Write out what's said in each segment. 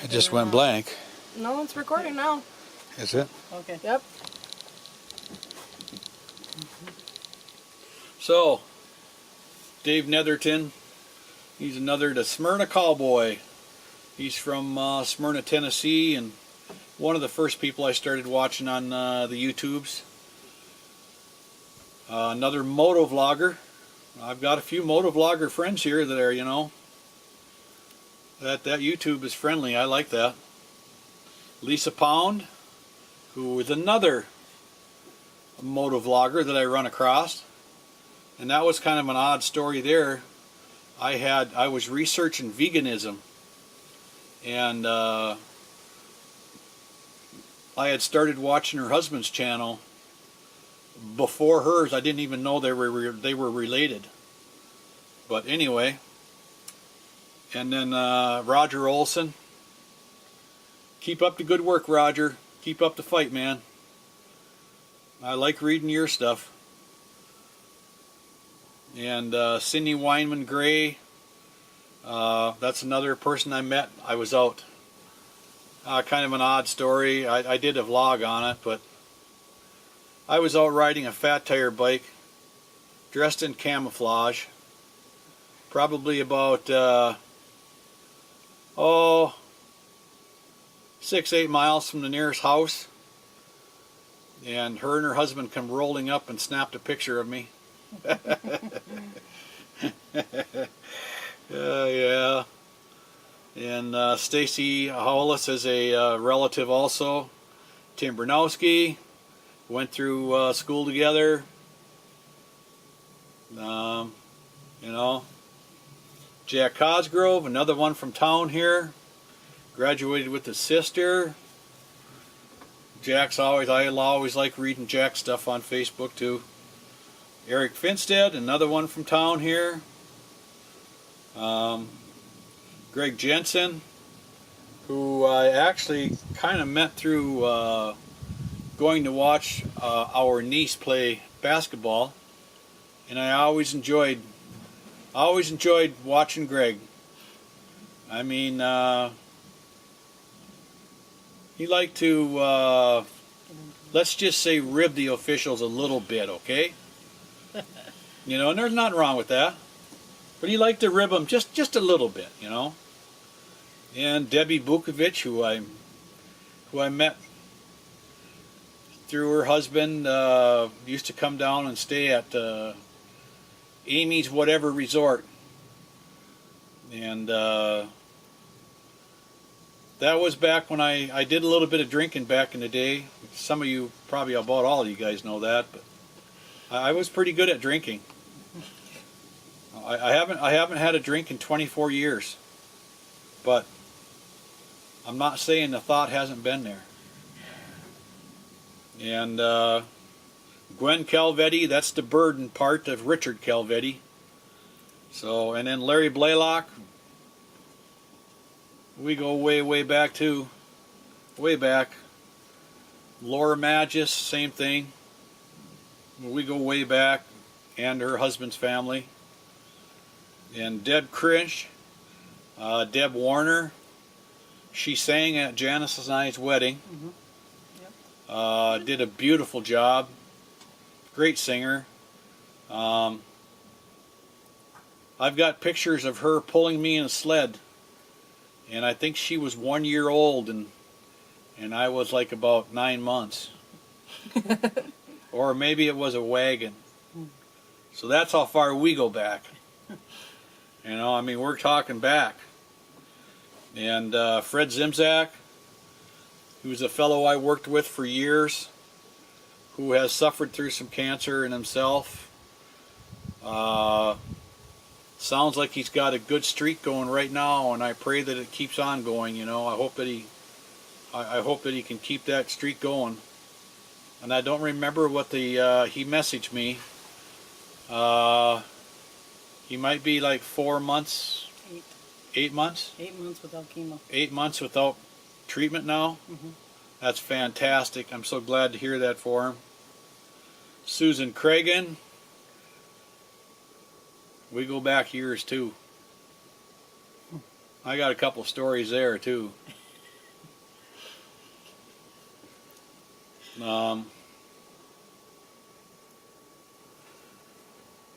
It just went blank. No, it's recording now. Is it? Okay. Yep. So, Dave Netherton, he's the Smyrna Cowboy. He's from Smyrna, Tennessee, and one of the first people I started watching on the YouTubes. Another moto vlogger. I've got a few moto vlogger friends here that are, that YouTube is friendly. I like that. Lisa Pound, who is another moto vlogger that I run across. And that was kind of an odd story there. I was researching veganism, and I had started watching her husband's channel before hers. I didn't even know they were related. But anyway, and then Roger Olson. Keep up the good work, Roger. Keep up the fight, man. I like reading your stuff. And Cindy Weinman Gray, that's another person I met. I was out. Kind of an odd story. I did a vlog on it, but I was out riding a fat tire bike, dressed in camouflage, probably about 6-8 miles from the nearest house, and her husband come rolling up and snapped a picture of me. Yeah. And Stacy Hollis is a relative also. Tim Bernowski, went through school together. Jack Cosgrove, another one from town here, graduated with his sister. I always like reading Jack's stuff on Facebook too. Eric Finstead, another one from town here. Greg Jensen, who I actually kind of met through going to watch our niece play basketball, and I always enjoyed watching Greg. I mean, he liked to let's just say rib the officials a little bit, okay? And there's nothing wrong with that. But he liked to rib them just a little bit, And Debbie Bukovic, who I met through her husband, used to come down and stay at Amy's Whatever Resort. And that was back when I did a little bit of drinking back in the day. Some of you, probably about all of you guys know that, but I was pretty good at drinking. I haven't had a drink in 24 years, but I'm not saying the thought hasn't been there. And Gwen Calvetti, that's the burden part of Richard Calvetti. So, and then Larry Blaylock, we go way back too, way back. Laura Magis, same thing. We go way back, and her husband's family. And Deb Crinch, Deb Warner, she sang at Janice and I's wedding. Mm-hmm. Yep. Did a beautiful job. Great singer. I've got pictures of her pulling me in a sled, and I think she was 1 year old, and I was like about 9 months. Or maybe it was a wagon. So that's how far we go back. We're talking back. And Fred Zimzak, who's a fellow I worked with for years, who has suffered through some cancer in himself. Sounds like he's got a good streak going right now, and I pray that it keeps on going. I hope that he can keep that streak going. And I don't remember what he messaged me. He might be like 4 months. 8 months? 8 months without chemo. 8 months without treatment now? Mm-hmm. That's fantastic. I'm so glad to hear that for him. Susan Cragen. We go back years too. I got a couple stories there too.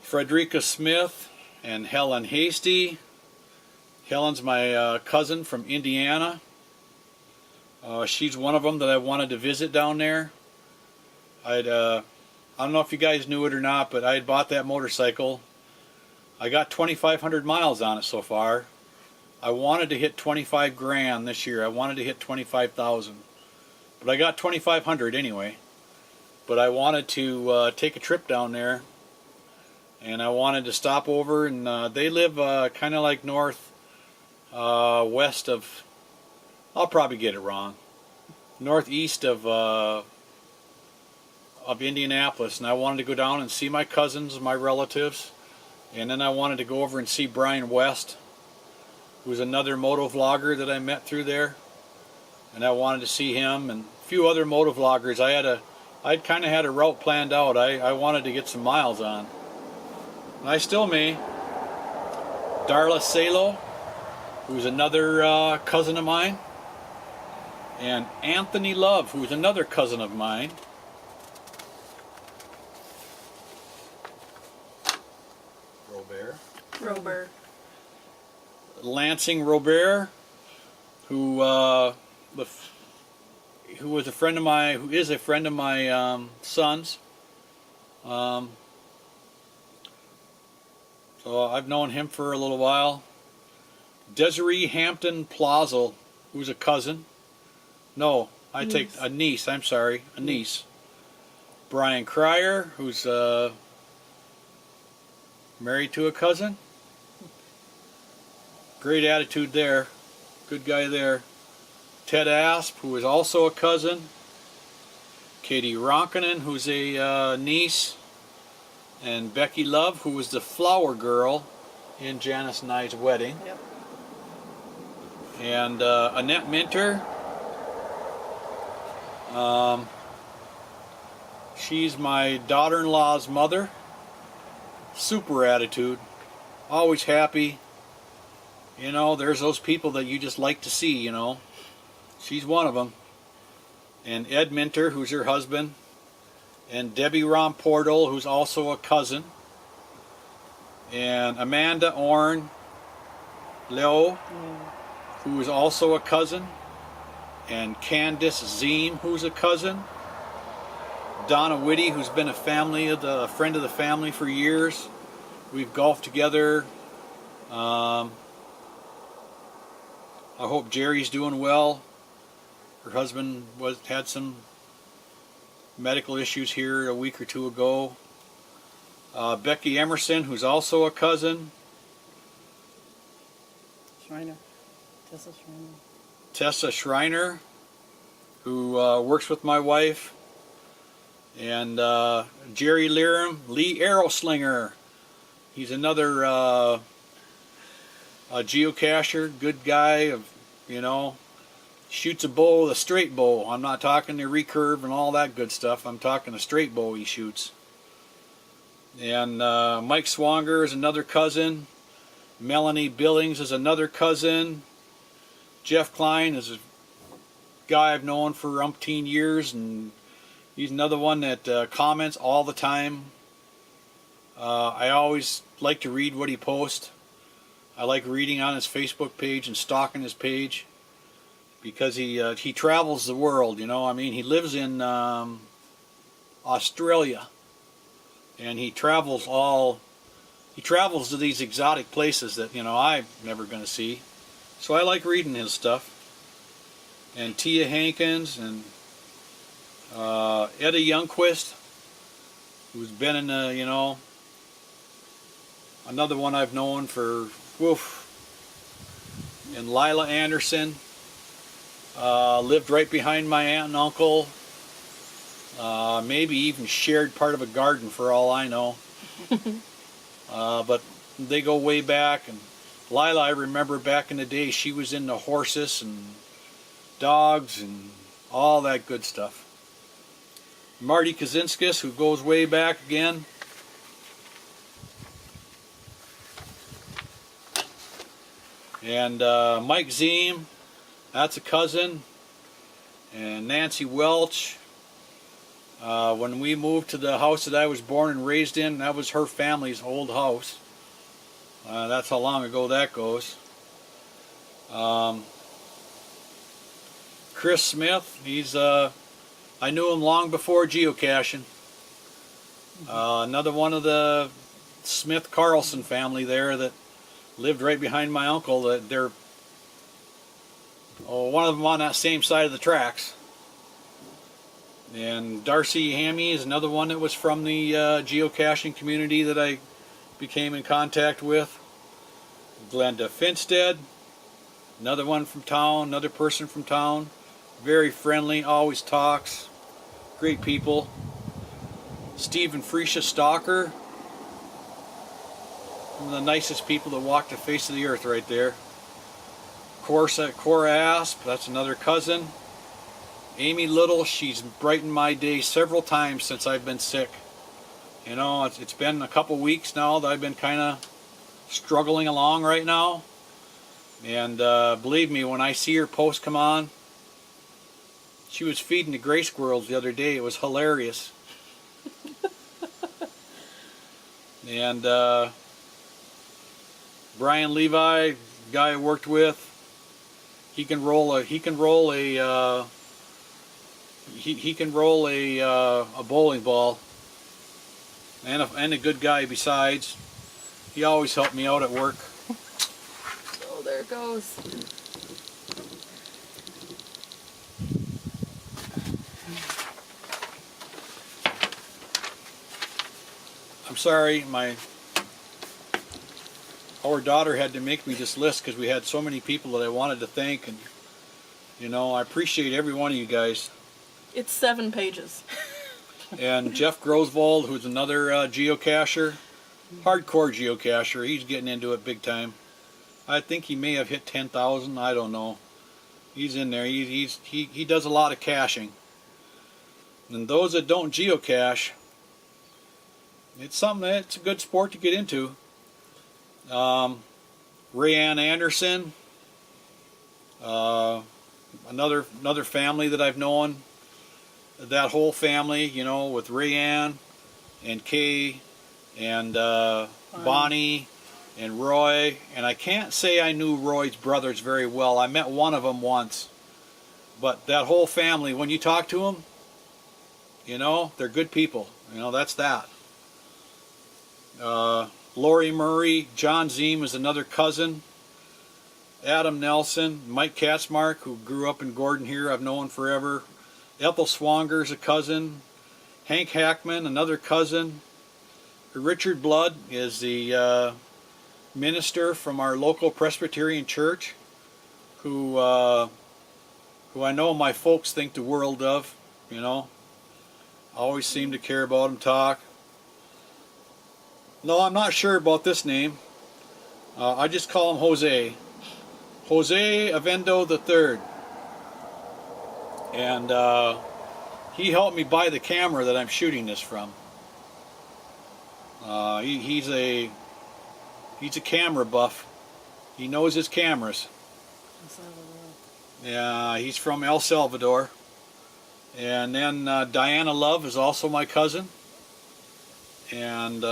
Frederica Smith and Helen Hasty. Helen's my cousin from Indiana. She's one of them that I wanted to visit down there. I don't know if you guys knew it or not, but I had bought that motorcycle. I got 2,500 miles on it so far. I wanted to hit 25 grand this year. I wanted to hit 25,000, but I got 2,500 anyway. But I wanted to take a trip down there, and I wanted to stop over. And they live kind of like west of. I'll probably get it wrong. Northeast of Indianapolis, and I wanted to go down and see my cousins, my relatives, and then I wanted to go over and see Brian West, who's another moto vlogger that I met through there, and I wanted to see him and a few other moto vloggers. I'd kind of had a route planned out. I wanted to get some miles on, and I still may. Darla Salo, who's another cousin of mine, and Anthony Love, who's another cousin of mine. Robert. Lansing Robert, who was a friend of my, who is a friend of my son's. So I've known him for a little while. Desiree Hampton Plazel, who's a cousin. No, I take a niece. I'm sorry, a niece. Brian Cryer, who's married to a cousin. Great attitude there. Good guy there. Ted Asp, who is also a cousin. Katie Ronkanen, who's a niece. And Becky Love, who was the flower girl in Janice and I's wedding. Yep. And Annette Minter. She's my daughter-in-law's mother. Super attitude. Always happy. You know, there's those people that you just like to see, you know. She's one of them. And Ed Minter, who's her husband. And Debbie Ron Portal, who's also a cousin. And Amanda Orn Leo, who is also a cousin. And Candice Ziem, who's a cousin. Donna Whitty, who's been a friend of the family for years. We've golfed together. I hope Jerry's doing well. Her husband had some medical issues here a week or two ago. Becky Emerson, who's also a cousin. Schreiner. Tessa Schreiner. Tessa Schreiner, who works with my wife. And Jerry Lee Arrowslinger. He's another a geocacher, good guy, you know, shoots a bow with a straight bow. I'm not talking the recurve and all that good stuff. I'm talking a straight bow he shoots. And Mike Swanger is another cousin. Melanie Billings is another cousin. Jeff Klein is a guy I've known for umpteen years, and he's another one that comments all the time. I always like to read what he posts. I like reading on his Facebook page and stalking his page because he travels the world, you know. I mean, he lives in Australia, and he travels to these exotic places that, you know, I'm never going to see. So I like reading his stuff. And Tia Hankins and Etta Youngquist, who's been in the, you know, another one I've known for, and Lila Anderson, lived right behind my aunt and uncle, maybe even shared part of a garden for all I know. But they go way back, and Lila, I remember back in the day, she was into horses and dogs and all that good stuff. Marty Kazinskis, who goes way back again. And Mike Ziem, that's a cousin. And Nancy Welch. When we moved to the house that I was born and raised in, that was her family's old house. That's how long ago that goes. Chris Smith, I knew him long before geocaching. Another one of the Smith Carlson family there that lived right behind my uncle. That they're one of them on that same side of the tracks. And Darcy Hammy is another one that was from the geocaching community that I became in contact with. Glenda Finstead, another one from town, another person from town. Very friendly, always talks. Great people. Stephen Freesia Stalker, one of the nicest people that walked the face of the earth right there. Cora Asp, that's another cousin. Amy Little, she's brightened my day several times since I've been sick. You know, it's been a couple weeks now that I've been kind of struggling along right now. And believe me, when I see her post come on, she was feeding the gray squirrels the other day. It was hilarious. And Brian Levi, guy I worked with, he can roll a bowling ball, and a good guy besides. He always helped me out at work. Oh, there it goes. I'm sorry, our daughter had to make me this list because we had so many people that I wanted to thank, and you know, I appreciate every one of you guys. It's 7 pages. And Jeff Grosvold, who's another geocacher, hardcore geocacher, he's getting into it big time. I think he may have hit 10,000, I don't know. He's in there, he does a lot of caching. And those that don't geocache, it's something that's a good sport to get into. Rayanne Anderson, another family that I've known. That whole family, you know, with Rayanne and Kay and Bonnie and Roy. And I can't say I knew Roy's brothers very well. I met one of them once. But that whole family, when you talk to them, you know, they're good people. You know, that's that. Lori Murray, John Ziem is another cousin. Adam Nelson, Mike Katzmark, who grew up in Gordon here, I've known forever. Ethel Swanger's a cousin. Hank Hackman, another cousin. Richard Blood is the minister from our local Presbyterian church, who I know my folks think the world of. You know, always seem to care about him, talk. No, I'm not sure about this name. I just call him Jose. Jose Avendo III. And he helped me buy the camera that I'm shooting this from. He's a camera buff. He knows his cameras. Yeah, he's from El Salvador. And then Diana Love is also my cousin. And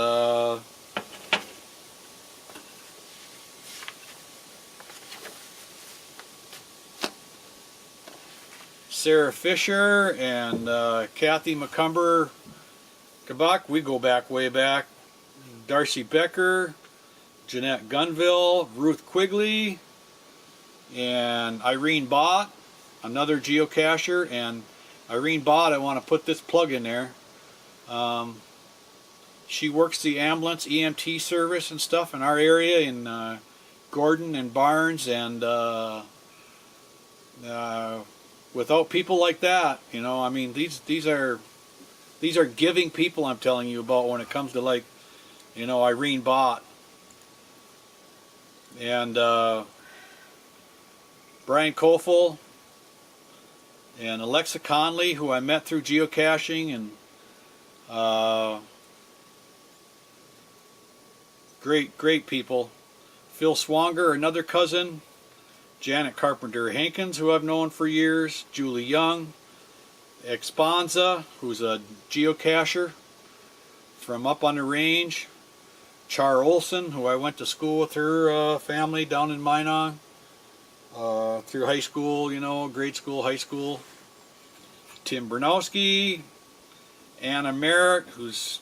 Sarah Fisher and Kathy McCumber Kabak, we go back way back. Darcy Becker, Jeanette Gunville, Ruth Quigley, and Irene Bott, another geocacher. And Irene Bott, I want to put this plug in there. She works the ambulance EMT service and stuff in our area in Gordon and Barnes, and without people like that, you know, I mean, these are giving people I'm telling you about when it comes to, like, you know, Irene Bott and Brian Kofel and Alexa Conley, who I met through geocaching, and great people. Phil Swanger, another cousin. Janet Carpenter Hankins, who I've known for years. Julie Young. Expanza, who's a geocacher from up on the range. Char Olson, who I went to school with her family down in Minong. Through high school, you know, grade school, high school. Tim Bernowski. Anna Merritt, who's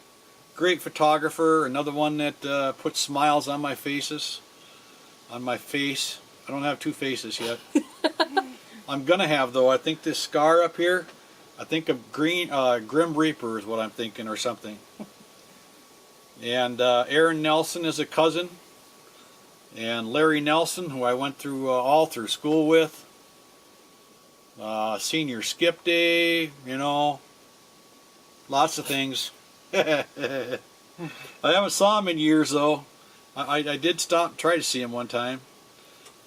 a great photographer. Another one that puts smiles on my face. I don't have two faces yet. I'm gonna have, though. I think this scar up here, I think a Grim Reaper is what I'm thinking, or something. And Aaron Nelson is a cousin. And Larry Nelson, who I went through all through school with. Senior skip day, you know. Lots of things. I haven't saw him in years, though. I did stop and try to see him one time.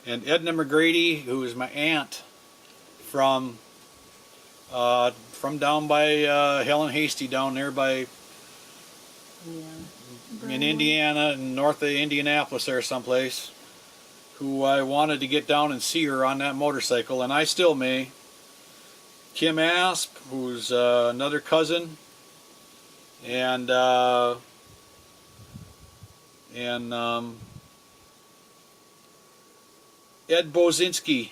And Edna McGrady, who is my aunt from down by Helen Hasty, down there by in Indiana, north of Indianapolis there someplace, who I wanted to get down and see her on that motorcycle, and I still may. Kim Asp, who's another cousin, and Ed Bozinski,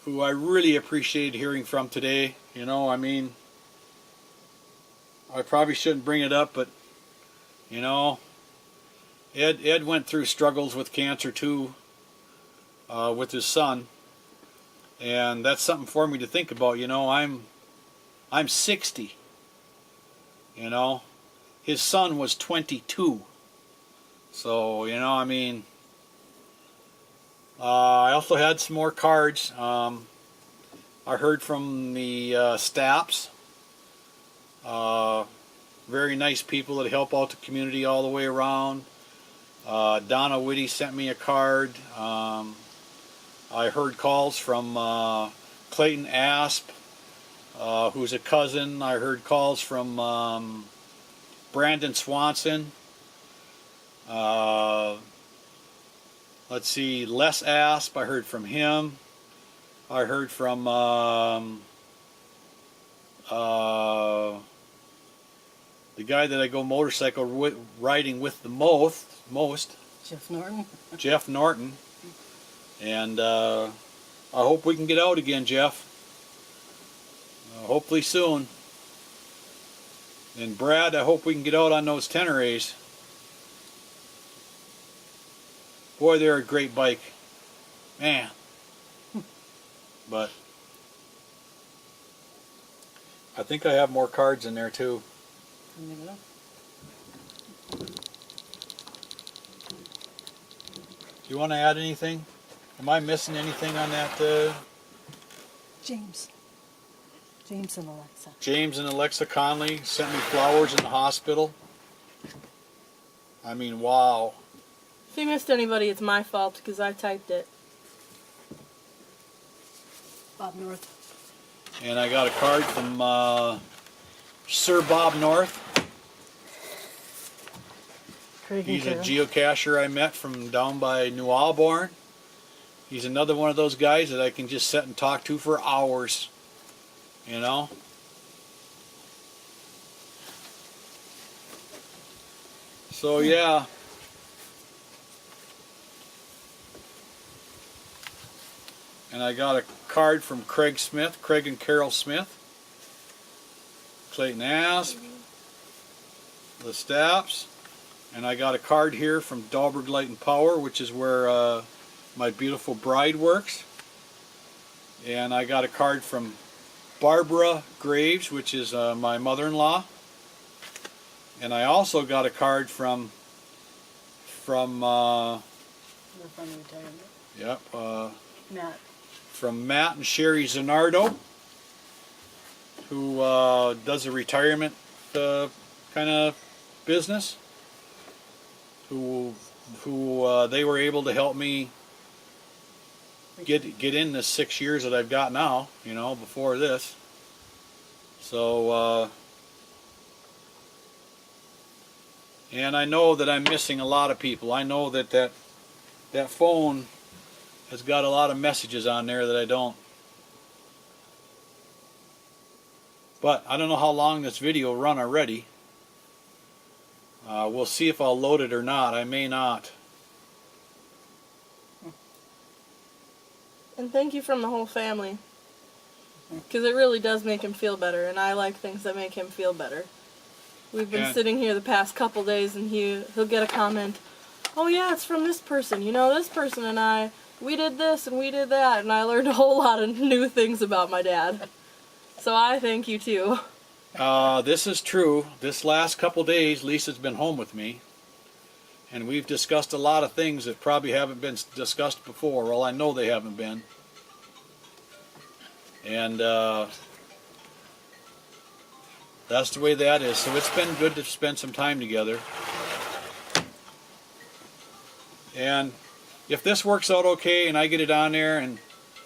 who I really appreciated hearing from today. You know, I mean, I probably shouldn't bring it up, but you know, Ed went through struggles with cancer too, with his son, and that's something for me to think about. You know, I'm 60. You know, his son was 22. So you know, I mean, I also had some more cards. I heard from the Stapps. Very nice people that help out the community all the way around. Donna Whitty sent me a card. I heard calls from Clayton Asp, who's a cousin. I heard calls from Brandon Swanson. Let's see, Les Asp, I heard from him. I heard from the guy that I go motorcycle riding with the most, Jeff Norton. Jeff Norton. And I hope we can get out again, Jeff. Hopefully soon. And Brad, I hope we can get out on those Teneres. Boy, they're a great bike. Man. But I think I have more cards in there too. Do you want to add anything? Am I missing anything on that? James and Alexa. James and Alexa Conley sent me flowers in the hospital. I mean, wow. If you missed anybody, it's my fault because I typed it. Bob North. And I got a card from Sir Bob North. He's a geocacher I met from down by New Alborn. He's another one of those guys that I can just sit and talk to for hours. You know? So yeah. And I got a card from Craig Smith, Craig and Carol Smith. Clayton Asp. The Stapps. And I got a card here from Dahlberg Light and Power, which is where my beautiful bride works. And I got a card from Barbara Graves, which is my mother-in-law. And I also got a card from They're from the retirement. yep, Matt. from Matt and Sherry Zanardo, who does a retirement kind of business. Who they were able to help me get in the 6 years that I've got now, you know, before this. So and I know that I'm missing a lot of people. I know that phone has got a lot of messages on there that I don't. But I don't know how long this video run already. We'll see if I'll load it or not. I may not. And thank you from the whole family. Because it really does make him feel better, and I like things that make him feel better. We've been And- sitting here the past couple days, and he'll get a comment, oh yeah, it's from this person. You know, this person and I, we did this and we did that, and I learned a whole lot of new things about my dad. So I thank you too. This is true. This last couple days, Lisa's been home with me, and we've discussed a lot of things that probably haven't been discussed before. Well, I know they haven't been. And that's the way that is. So it's been good to spend some time together. And if this works out okay and I get it on there and